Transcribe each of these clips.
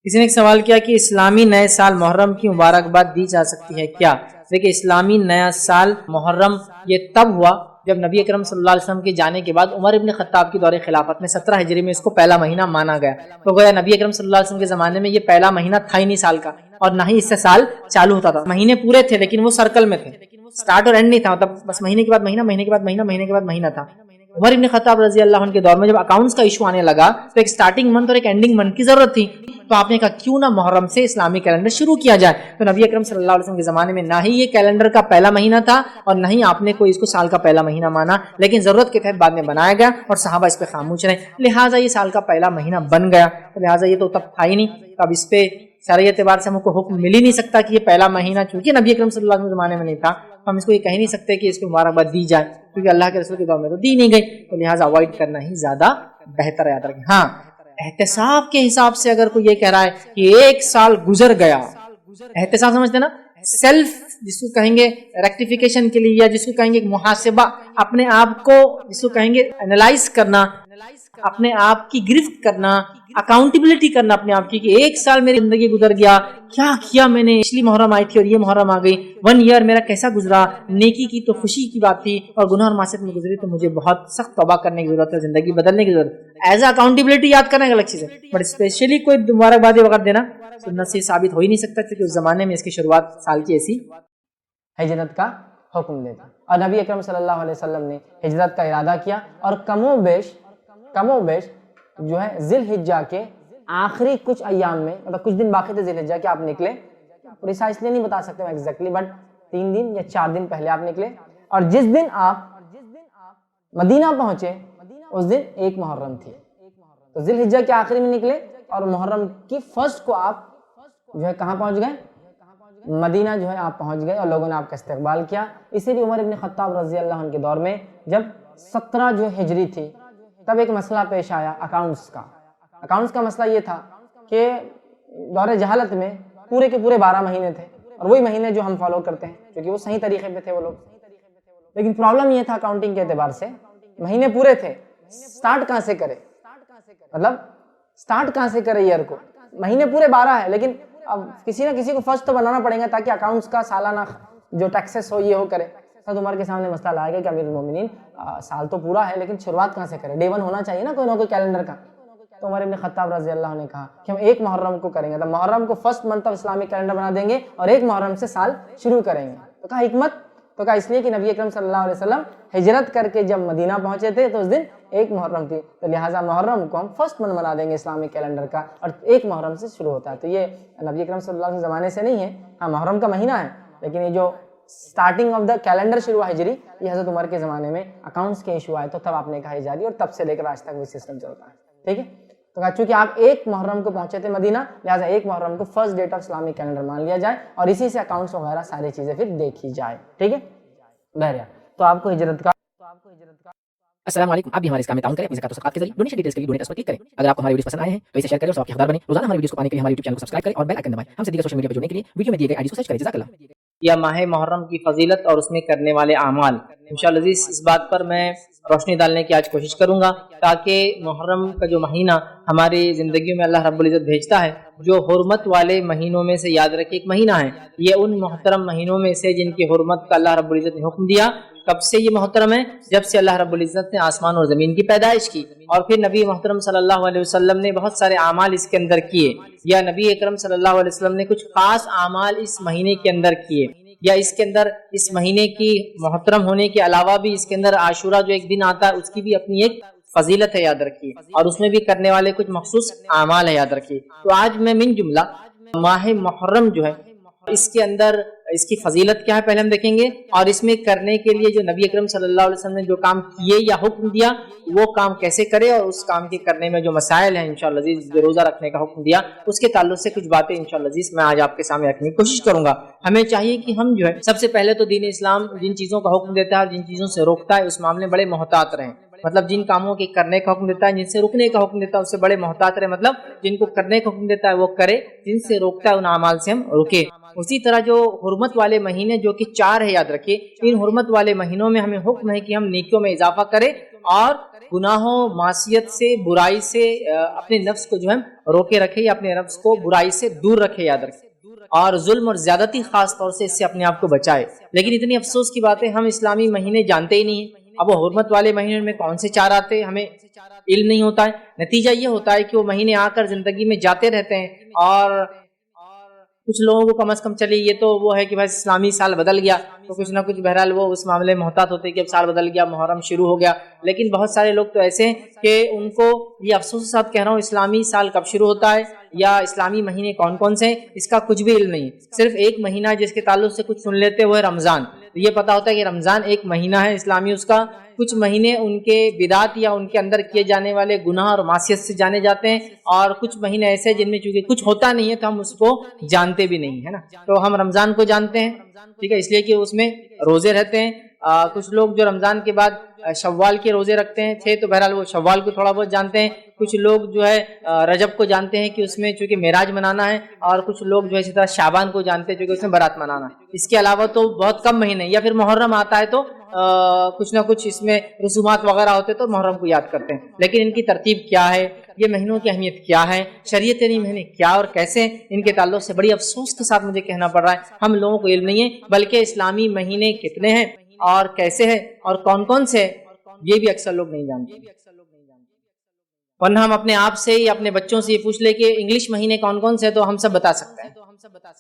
کسی نے ایک سوال کیا کہ اسلامی نئے سال محرم کی مبارکباد دی جا سکتی ہے کیا؟ دیکھیں، اسلامی نیا سال محرم یہ تب ہوا جب نبی اکرم صلی اللہ علیہ وسلم کے جانے کے بعد عمر ابن خطاب کی دور خلافت میں 17 ہجری میں اس کو پہلا مہینہ مانا گیا۔ تو گویا نبی اکرم صلی اللہ علیہ وسلم کے زمانے میں یہ پہلا مہینہ تھا ہی نہیں سال کا، اور نہ ہی اس سے سال چالو ہوتا تھا۔ مہینے پورے تھے لیکن وہ سرکل میں تھے، سٹارٹ اور اینڈ نہیں تھا، مطلب بس مہینے کے بعد مہینہ، مہینے کے بعد مہینہ، مہینے کے بعد مہینہ تھا۔ عمر ابن خطاب رضی اللہ عنہ کے دور میں جب اکاؤنٹس کا ایشو آنے لگا تو ایک سٹارٹنگ منتھ اور ایک اینڈنگ منتھ کی ضرورت تھی، تو آپ نے کہا کیوں نہ محرم سے اسلامی کیلنڈر شروع کیا جائے۔ تو نبی اکرم صلی اللہ علیہ وسلم کے زمانے میں نہ ہی یہ کیلنڈر کا پہلا مہینہ تھا اور نہ ہی آپ نے کوئی اس کو سال کا پہلا مہینہ مانا، لیکن ضرورت کے تحت بعد میں بنایا گیا اور صحابہ اس پہ خاموش رہے، لہٰذا یہ سال کا پہلا مہینہ بن گیا۔ تو لہٰذا یہ تو تب تھا ہی نہیں، اب اس پہ شرعی اعتبار سے ہم کو حکم مل ہی نہیں سکتا کہ یہ پہلا مہینہ چونکہ نبی اکرم صلی اللہ علیہ وسلم کے زمانے میں نہیں تھا، ہم اس کو یہ کہہ نہیں سکتے کہ اس کو مبارکباد دی جائے، کیونکہ اللہ کے رسول کے دور میں تو دی نہیں گئی، تو لہٰذا اوائڈ کرنا ہی زیادہ بہتر ہے۔ یاد رکھیں، ہاں احتساب کے حساب سے اگر کوئی یہ کہہ رہا ہے کہ ایک سال گزر گیا، احتساب سمجھتے نا، سیلف جس کو کہیں گے ریکٹیفیکیشن کے لیے، یا جس کو کہیں گے محاسبہ، اپنے آپ کو جس کو کہیں گے انالائز کرنا، اپنے آپ کی گرفت کرنا، اکاؤنٹیبلٹی کرنا اپنے آپ کی، کہ ایک سال میری زندگی گزر گیا، کیا کیا میں نے، پچھلی محرم آئی تھی اور یہ محرم آ گئی، 1 ایئر میرا کیسا گزرا، نیکی کی تو خوشی کی بات تھی اور گناہ اور معصیت میں گزری تو مجھے بہت سخت توبہ کرنے کی ضرورت ہے، زندگی بدلنے کی ضرورت ہے۔ ایز اے اکاؤنٹیبلٹی یاد کرنا ایک الگ چیز ہے، بٹ اسپیشلی کوئی مبارکباد وغیرہ دینا سنت سے ثابت ہو ہی نہیں سکتا، کیونکہ اس زمانے میں اس کی شروعات سال کی ایسی ہجرت کا حکم دیتا، اور نبی اکرم صلی اللہ علیہ وسلم نے ہجرت کا ارادہ کیا، اور کم و بیش جو ہے ذی الحجہ کے آخری کچھ ایام میں، مطلب کچھ دن باقی تھے ذی الحجہ کے، آپ نکلے، پریسا اس لیے نہیں بتا سکتے میں ایگزیکٹلی، بٹ 3 دن یا 4 دن پہلے آپ نکلے، اور جس دن آپ مدینہ پہنچے اس دن 1 محرم تھی، تو ذی الحجہ کے آخری میں نکلے اور محرم کی فرسٹ کو آپ جو ہے کہاں پہنچ گئے، مدینہ جو ہے آپ پہنچ گئے، اور لوگوں نے آپ کا استقبال کیا۔ اسی لیے عمر ابن خطاب رضی اللہ عنہ کے دور میں جب 17 جو ہجری تھی تب ایک مسئلہ پیش آیا اکاؤنٹس کا مسئلہ یہ تھا کہ دور جہالت میں پورے کے پورے 12 مہینے تھے، اور وہی مہینے جو ہم فالو کرتے ہیں کیونکہ وہ صحیح طریقے پہ تھے وہ لوگ، لیکن پرابلم یہ تھا اکاؤنٹنگ کے اعتبار سے مہینے پورے تھے، سٹارٹ کہاں سے کرے، مطلب سٹارٹ کہاں سے کرے ایئر کو، مہینے پورے 12 ہے، لیکن اب کسی نہ کسی کو فرسٹ تو بنانا پڑے گا تاکہ اکاؤنٹس کا سالانہ جو ٹیکسز ہو یہ ہو کرے۔ حضرت عمر کے سامنے مسئلہ لایا گیا کہ امیر المومنین سال تو پورا ہے لیکن شروعات کہاں سے کرے، ڈے 1 ہونا چاہیے نا کوئی نہ کوئی کیلنڈر کا۔ تو عمر ابن خطاب رضی اللہ عنہ نے کہا کہ ہم 1 محرم کو کریں گے، تو محرم کو فرسٹ منتھ آف اسلامی کیلنڈر بنا دیں گے اور 1 محرم سے سال شروع کریں گے۔ تو کہا حکمت، تو کہا اس لیے کہ نبی اکرم صلی اللہ علیہ وسلم ہجرت کر کے جب مدینہ پہنچے تھے تو اس دن 1 محرم تھی، تو لہٰذا محرم کو ہم فرسٹ منتھ بنا دیں گے اسلامی کیلنڈر کا، اور 1 محرم سے شروع ہوتا ہے۔ تو یہ نبی اکرم صلی اللہ علیہ وسلم زمانے سے نہیں ہے، ہاں محرم کا مہینہ ہے، لیکن یہ جو سٹارٹنگ آف دا کیلنڈر شروع ہجری یہ حضرت عمر کے زمانے میں اکاؤنٹس کے ایشو آئے تو تب آپ نے کہا جاری، اور تب سے لے کر آج تک وہ سسٹم چلتا ہے، ٹھیک ہے۔ تو کہا چونکہ آپ 1 محرم کو پہنچے تھے مدینہ، لہٰذا 1 محرم کو فرسٹ ڈیٹ آف اسلامی کیلنڈر مان لیا جائے اور اسی سے اکاؤنٹس وغیرہ ساری چیزیں پھر دیکھی جائے، ٹھیک ہے۔ بہرحال تو آپ کو ہجرت کا السلام علیکم، آپ بھی ہمارے اس کام میں تعاون کریں، اپنی زکات و صدقات کے ذریعے ڈونیشن ڈیٹیلز کے لیے ڈونیٹ اس پر کلک کریں۔ اگر آپ کو ہمارے ویڈیوز پسند آئے ہیں تو اسے شیئر کریں اور سب کے حقدار بنیں۔ روزانہ ہمارے ویڈیوز کو پانے کے لیے ہمارے یوٹیوب چینل کو سبسکرائب کریں اور بیل آئکن دبائیں۔ ہم سے دیگر سوشل میڈیا پر جڑنے کے لیے ویڈیو میں دیے گئے آئی ڈی کو سرچ کریں۔ جزاک اللہ۔ یا ماہ محرم کی فضیلت اور اس میں کرنے والے اعمال، انشاءاللہ عزیز اس بات پر میں روشنی ڈالنے کی آج کوشش کروں گا تاکہ محرم کا جو مہینہ ہماری زندگیوں میں اللہ رب العزت بھیجتا ہے، جو حرمت والے مہینوں میں سے یاد رکھے ایک مہینہ ہے، یہ ان محترم مہینوں میں سے جن کی حرمت کا اللہ رب العزت نے حکم دیا۔ کب سے یہ محترم ہے؟ جب سے اللہ رب العزت نے آسمان اور زمین کی پیدائش کی، اور پھر نبی محترم صلی اللہ علیہ وسلم نے بہت سارے اعمال اس کے اندر کیے، یا نبی اکرم صلی اللہ علیہ وسلم نے کچھ خاص اعمال اس مہینے کے اندر کیے، یا اس کے اندر اس مہینے کی محترم ہونے کے علاوہ بھی اس کے اندر عاشورہ جو ایک دن آتا ہے اس کی بھی اپنی ایک فضیلت ہے، یاد رکھیے، اور اس میں بھی کرنے والے کچھ مخصوص اعمال ہے، یاد رکھیے۔ تو آج میں من جملہ ماہ محرم جو ہے اس کے اندر اس کی فضیلت کیا ہے پہلے ہم دیکھیں گے، اور اس میں کرنے کے لیے جو نبی اکرم صلی اللہ علیہ وسلم نے جو کام کیے یا حکم دیا وہ کام کیسے کرے، اور اس کام کے کرنے میں جو مسائل ہیں انشاءاللہ عزیز، جو روزہ رکھنے کا حکم دیا اس کے تعلق سے کچھ باتیں انشاءاللہ عزیز میں آج آپ کے سامنے رکھنے کی کوشش کروں گا۔ ہمیں چاہیے کہ ہم جو ہے سب سے پہلے تو دین اسلام جن چیزوں کا حکم دیتا ہے اور جن چیزوں سے روکتا ہے اس معاملے میں بڑے محتاط رہیں، مطلب جن کاموں کے کرنے کا حکم دیتا ہے، جن سے رکنے کا حکم دیتا ہے اس سے بڑے محتاط رہے، مطلب جن کو کرنے کا حکم دیتا ہے وہ کرے، جن سے روکتا ہے ان اعمال سے ہم رکے۔ اسی طرح جو حرمت والے مہینے جو کہ 4 ہے، یاد رکھیے، ان حرمت والے مہینوں میں ہمیں حکم ہے کہ ہم نیکیوں میں اضافہ کریں اور گناہوں معصیت سے برائی سے اپنے نفس کو جو ہے روکے رکھے یا اپنے نفس کو برائی سے دور رکھے، یاد رکھے، اور ظلم اور زیادتی خاص طور سے اس سے اپنے آپ کو بچائے۔ لیکن اتنی افسوس کی بات ہے ہم اسلامی مہینے جانتے ہی نہیں ہیں۔ اب وہ حرمت والے مہینے میں کون سے 4 آتے ہیں ہمیں علم نہیں ہوتا ہے۔ نتیجہ یہ ہوتا ہے کہ وہ مہینے آ کر زندگی میں جاتے رہتے ہیں، اور کچھ لوگوں کو کم از کم چلیے یہ تو وہ ہے کہ بھائی اسلامی سال بدل گیا تو کچھ نہ کچھ بہرحال وہ اس معاملے میں محتاط ہوتے ہیں کہ اب سال بدل گیا، محرم شروع ہو گیا۔ لیکن بہت سارے لوگ تو ایسے ہیں کہ ان کو یہ افسوس کے ساتھ کہہ رہا ہوں اسلامی سال کب شروع ہوتا ہے یا اسلامی مہینے کون کون سے ہیں اس کا کچھ بھی علم نہیں۔ صرف ایک مہینہ جس کے تعلق سے کچھ سن لیتے وہ ہے رمضان۔ تو یہ پتا ہوتا ہے کہ رمضان ایک مہینہ ہے اسلامی، اس کا کچھ مہینے ان کے بدعات یا ان کے اندر کیے جانے والے گناہ اور معصیت سے جانے جاتے ہیں، اور کچھ مہینے ایسے جن میں چونکہ کچھ ہوتا نہیں ہے تو ہم اس کو جانتے بھی نہیں ہے نا۔ تو ہم رمضان کو جانتے ہیں، ٹھیک ہے، اس لیے کہ اس میں روزے رہتے ہیں۔ کچھ لوگ جو رمضان کے بعد شوال کے روزے رکھتے ہیں تو بہرحال وہ شوال کو تھوڑا بہت جانتے ہیں۔ کچھ لوگ جو ہے رجب کو جانتے ہیں کہ اس میں چونکہ معراج منانا ہے، اور کچھ لوگ جو ہے اسی طرح شعبان کو جانتے ہیں چونکہ اس میں برات منانا ہے۔ اس کے علاوہ تو بہت کم مہینے، یا پھر محرم آتا ہے تو کچھ نہ کچھ اس میں رسومات وغیرہ ہوتے تو محرم کو یاد کرتے ہیں۔ لیکن ان کی ترتیب کیا ہے، یہ مہینوں کی اہمیت کیا ہے، شریعت نے مہینے کیا اور کیسے، ان کے تعلق سے بڑی افسوس کے ساتھ مجھے کہنا پڑ رہا ہے ہم لوگوں کو علم نہیں ہے، بلکہ اسلامی مہینے کتنے ہیں اور کیسے ہیں اور کون کون سے یہ بھی اکثر لوگ نہیں جانتے۔ ورنہ ہم اپنے آپ سے یا اپنے بچوں سے یہ پوچھ لے کہ انگلش مہینے کون کون سے تو ہم سب بتا سکتے ہیں،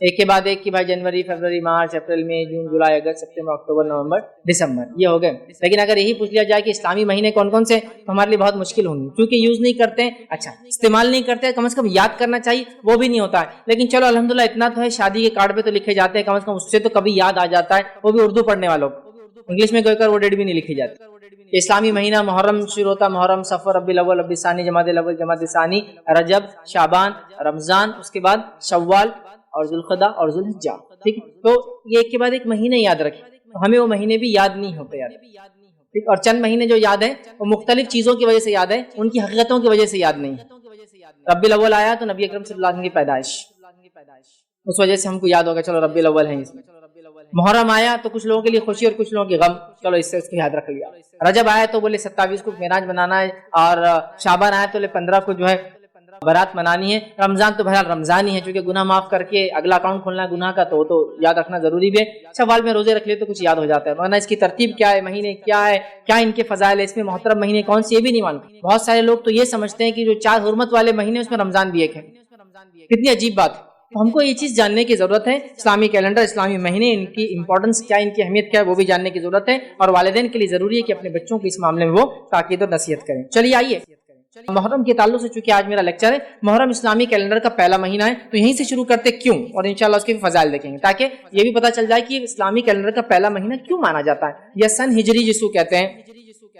ایک کے بعد ایک کہ بھائی جنوری، فروری، مارچ، اپریل، مئی، جون، جولائی، اگست، ستمبر، اکتوبر، نومبر، دسمبر، یہ ہو گئے۔ لیکن اگر یہی پوچھ لیا جائے کہ اسلامی مہینے کون کون سے تو ہمارے لیے بہت مشکل ہوں گی، کیونکہ یوز نہیں کرتے ہیں، اچھا استعمال نہیں کرتے، کم از کم یاد کرنا چاہیے وہ بھی نہیں ہوتا ہے۔ لیکن چلو الحمدللہ اتنا تو ہے شادی کے کارڈ پہ تو لکھے جاتے ہیں، کم از کم اس سے تو کبھی یاد آ جاتا ہے، وہ بھی اردو پڑھنے والوں کو۔ انگلش میں کوئی کر وہ ڈیٹ بھی نہیں لکھی جاتی۔ اسلامی مہینہ محرم شروع ہوتا، محرم، صفر، ربیع الاول، ربیع الثانی، جمادی الاول، جمادی الثانی، رجب، شعبان، رمضان، اس کے بعد شوال اور ذوالقعدہ اور ذوالحجہ، ٹھیک ہے۔ تو یہ ایک کے بعد ایک مہینے یاد رکھیں، تو ہمیں وہ مہینے بھی یاد نہیں ہوتے یاد، ٹھیک، اور چند مہینے جو یاد ہیں وہ مختلف چیزوں کی وجہ سے یاد ہے، ان کی حقیقتوں کی وجہ سے یاد نہیں۔ ربیع الاول آیا تو نبی اکرم صلی اللہ علیہ وسلم کی پیدائش، اس وجہ سے ہم کو یاد ہوگا چلو ربیع الاول ہے اس میں۔ محرم آیا تو کچھ لوگوں کے لیے خوشی اور کچھ لوگوں کی غم، چلو اس سے اس کو یاد رکھ لیا۔ رجب آیا تو بولے 27 کو معراج منانا ہے، اور شعبان آیا تو بولے 15 کو جو ہے برات منانی ہے۔ رمضان تو بہرحال رمضان ہی ہے، چونکہ گناہ معاف کر کے اگلا اکاؤنٹ کھولنا ہے گناہ کا، تو وہ تو یاد رکھنا ضروری بھی ہے۔ شوال میں روزے رکھ لیے تو کچھ یاد ہو جاتا ہے، ورنہ اس کی ترتیب کیا ہے، مہینے کیا ہے، کیا ان کے فضائل ہے، اس میں محترم مہینے کون سے یہ بھی نہیں معلوم۔ بہت سارے لوگ تو یہ سمجھتے ہیں کہ جو 4 حرمت والے مہینے اس میں رمضان بھی ایک ہے، کتنی عجیب بات ہے۔ تو ہم کو یہ چیز جاننے کی ضرورت ہے، اسلامی کیلنڈر، اسلامی مہینے، ان کی امپورٹنس کیا ہے، ان کی اہمیت کیا ہے، وہ بھی جاننے کی ضرورت ہے، اور والدین کے لیے ضروری ہے کہ اپنے بچوں کو اس معاملے میں وہ تاکید اور نصیحت کریں۔ چلیے آئیے محرم کے تعلق سے، چونکہ آج میرا لیکچر ہے محرم اسلامی کیلنڈر کا پہلا مہینہ ہے، تو یہیں سے شروع کرتے کیوں، اور انشاءاللہ اس کے بھی فضائل دیکھیں گے، تاکہ یہ بھی پتہ چل جائے کہ اسلامی کیلنڈر کا پہلا مہینہ کیوں مانا جاتا ہے، یا سن ہجری جس کو کہتے ہیں،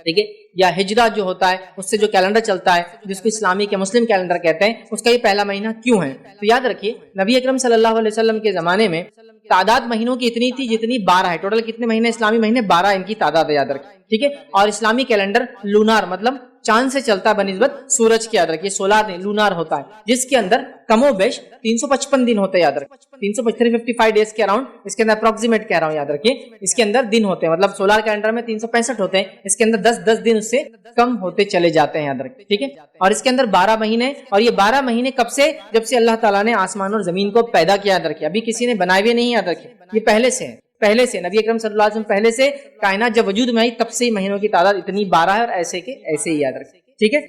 ٹھیک ہے، یا ہجرہ جو ہوتا ہے اس سے جو کیلنڈر چلتا ہے جس کو اسلامی کے مسلم کیلنڈر کہتے ہیں، اس کا یہ پہلا مہینہ کیوں ہے۔ تو یاد رکھیے نبی اکرم صلی اللہ علیہ وسلم کے زمانے میں تعداد مہینوں کی اتنی تھی جتنی 12 ہے، ٹوٹل کتنے مہینے اسلامی مہینے، 12 ان کی تعداد ہے، یاد رکھیے، ٹھیک ہے۔ اور اسلامی کیلنڈر لونار مطلب چاند سے چلتا ہے بنسبت سورج کی، یاد رکھیے، سولار نہیں لونار ہوتا ہے، جس کے اندر کم و بیش 355 دن ہوتے ہیں، یاد رکھیے 355 ڈیز کے اراؤنڈ، اس کے اندر اپروکسیمیٹ کہہ رہا ہوں، یاد رکھیے اس کے اندر دن ہوتے ہیں، مطلب سولار کیلنڈر میں 365 ہوتے ہیں، اس کے اندر 10 دن اس سے کم ہوتے چلے جاتے ہیں، یاد رکھیے، ٹھیک ہے۔ اور اس کے اندر 12 مہینے، اور یہ 12 مہینے کب سے، جب سے اللہ تعالیٰ نے آسمان اور زمین کو پیدا کیا، یاد رکھیے، ابھی کسی نے بنائے ہوئے نہیں، یاد رکھیے، یہ پہلے سے ہے، پہلے سے نبی اکرم صلی اللہ علیہ وسلم پہلے سے کائنات جب وجود میں آئی تب سے مہینوں کی تعداد اتنی 12 ہے، اور ایسے کے ایسے ہی، یاد رکھیے، ٹھیک ہے۔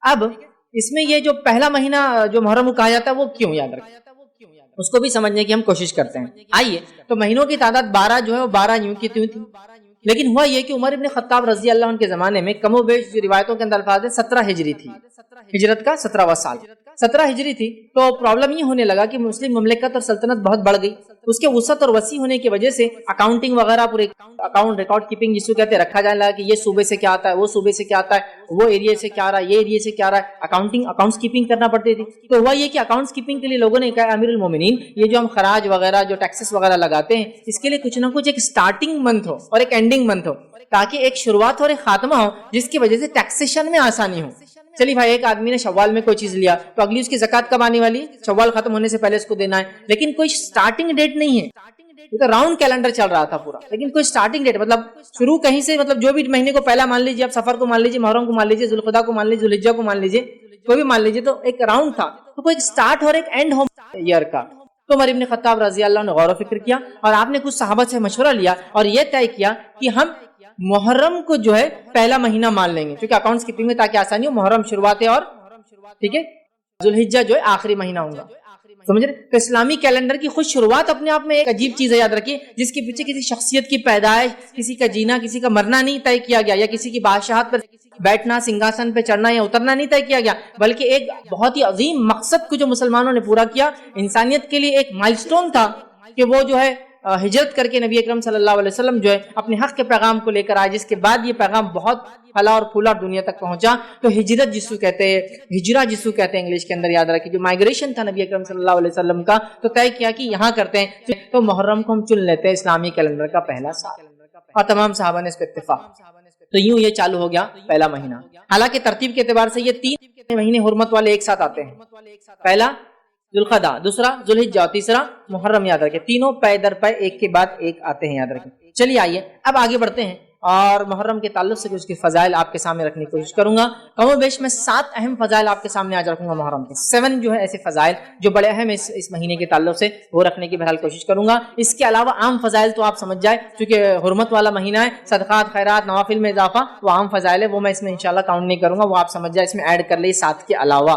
اب اس میں یہ جو پہلا مہینہ جو محرم کو کہا جاتا ہے وہ کیوں، یاد رکھیں، اس کو بھی سمجھنے کی ہم کوشش کرتے ہیں۔ آئیے، تو مہینوں کی تعداد 12 جو ہے وہ 12 یوں کی تیوں تھی، لیکن ہوا یہ کہ عمر ابن خطاب رضی اللہ عنہ کے زمانے میں کم و بیش جو روایتوں کے اندر الفاظ ہے 17 ہجری تھی، ہجرت کا 17واں سال 17 ہجری تھی، تو پرابلم یہ ہونے لگا کہ مسلم مملکت اور سلطنت بہت بڑھ گئی، اس کے وسعت اور وسیع ہونے کی وجہ سے اکاؤنٹنگ وغیرہ پورے اکاؤنٹ ریکارڈ کیپنگ جس کو کہتے ہیں رکھا جانے لگا کہ یہ صوبے سے کیا آتا ہے، وہ صوبے سے کیا آتا ہے، وہ ایریا سے کیا آ رہا ہے، یہ ایریا سے کیا آ رہا ہے، اکاؤنٹس کیپنگ کرنا پڑتی تھی۔ تو ہوا یہ کہ اکاؤنٹس کیپنگ کے لیے لوگوں نے کہا امیر المومنین یہ جو ہم خراج وغیرہ جو ٹیکسز وغیرہ لگاتے ہیں اس کے لیے کچھ نہ کچھ ایک سٹارٹنگ منتھ ہو اور ایک اینڈنگ منتھ ہو، تاکہ ایک شروعات اور ایک خاتمہ ہو جس کی وجہ سے ٹیکسیشن میں آسانی ہو۔ چلیے بھائی، ایک آدمی نے شوال میں کوئی چیز لیا تو اگلی اس کی زکات کب آنے والی ہے، شوال ختم ہونے سے پہلے اس کو دینا ہے، لیکن کوئی سٹارٹنگ ڈیٹ نہیں ہے، یہ تو راؤنڈ کیلنڈر چل رہا تھا پورا، لیکن کوئی سٹارٹنگ ڈیٹ مطلب شروع کہیں سے، مطلب جو بھی مہینے کو پہلا مان لیجیے، آپ سفر کو مان لیجیے، محرم کو مان لیجیے، ذوالقعدہ کو مان لیجیے، ذوالحجہ کو مان لیجیے، کوئی بھی مان لیجیے، تو ایک راؤنڈ تھا، تو کوئی ایک سٹارٹ اور ایک اینڈ ہو ایئر کا۔ تو عمر ابن خطاب رضی اللہ عنہ نے غور و فکر کیا، اور آپ نے کچھ صحابہ سے مشورہ لیا اور یہ طے کیا کہ ہم محرم کو جو ہے پہلا مہینہ مان لیں گے، کیونکہ اکاؤنٹس کیپنگ میں تاکہ آسانی ہو، محرم شروعات ہے اور ٹھیک ہے ذوالحجہ جو ہے آخری مہینہ ہوگا، سمجھ رہے؟ تو اسلامی کیلنڈر کی خود شروعات اپنے آپ میں ایک عجیب چیز ہے، یاد رکھیے، جس کے پیچھے کسی شخصیت کی پیدائش، کسی کا جینا، کسی کا مرنا نہیں طے کیا گیا، یا کسی کی بادشاہت پر بیٹھنا، سنگھاسن پہ چڑھنا یا اترنا نہیں طے کیا گیا، بلکہ ایک بہت ہی عظیم مقصد کو جو مسلمانوں نے پورا کیا، انسانیت کے لیے ایک مائلسٹون تھا کہ وہ جو ہے ہجرت کر کے نبی اکرم صلی اللہ علیہ وسلم جو ہے اپنے حق کے پیغام کو لے کر آئے، جس کے بعد یہ پیغام بہت پھلا اور پھولا دنیا تک پہنچا۔ تو ہجرت جسو کہتے ہیں، ہجرہ جسو کہتے ہیں انگلش کے اندر، یاد رکھیں، جو مائگریشن تھا نبی اکرم صلی اللہ علیہ وسلم کا، تو طے کیا کہ یہاں کرتے ہیں، تو محرم کو ہم چن لیتے ہیں اسلامی کیلنڈر کا پہلا سال، اور تمام صحابہ نے اس پہ اتفاق۔ تو یوں یہ چالو ہو گیا پہلا مہینہ۔ حالانکہ ترتیب کے اعتبار سے یہ 3 مہینے حرمت والے ایک ساتھ آتے ہیں، پہلا ذوالقعدہ، دوسرا ذوالحجہ، اور تیسرا محرم، یاد رکھیں، تینوں پے در پے ایک کے بعد ایک آتے ہیں، یاد رکھیں۔ چلیے آئیے اب آگے بڑھتے ہیں، اور محرم کے تعلق سے کچھ کے فضائل آپ کے سامنے رکھنے کی کوشش کروں گا۔ کم و بیش میں 7 اہم فضائل آپ کے سامنے آج رکھوں گا محرم کے، 7 جو ہے ایسے فضائل جو بڑے اہم اس مہینے کے تعلق سے، وہ رکھنے کی بہرحال کوشش کروں گا۔ اس کے علاوہ عام فضائل تو آپ سمجھ جائے، چونکہ حرمت والا مہینہ ہے، صدقات، خیرات، نوافل میں اضافہ، وہ عام فضائل ہے، وہ میں اس میں انشاءاللہ کاؤنٹ نہیں کروں گا، وہ آپ سمجھ جائے، اس میں ایڈ کر لیں 7 کے علاوہ۔